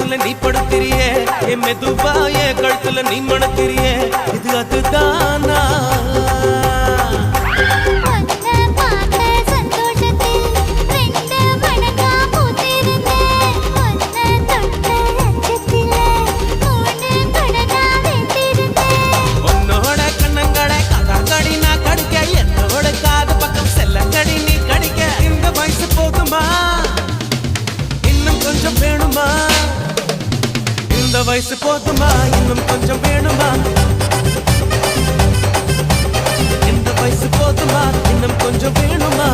பக்கத்துல நீ படுத்திரியே என் மெதுவா என் கழுத்துல நீ மணத்திரியே இது அதுதானா இந்த வயசு போதுமா இன்னும் கொஞ்சம் வேணுமா இந்த வயசு போதுமா இன்னும் கொஞ்சம் வேணுமா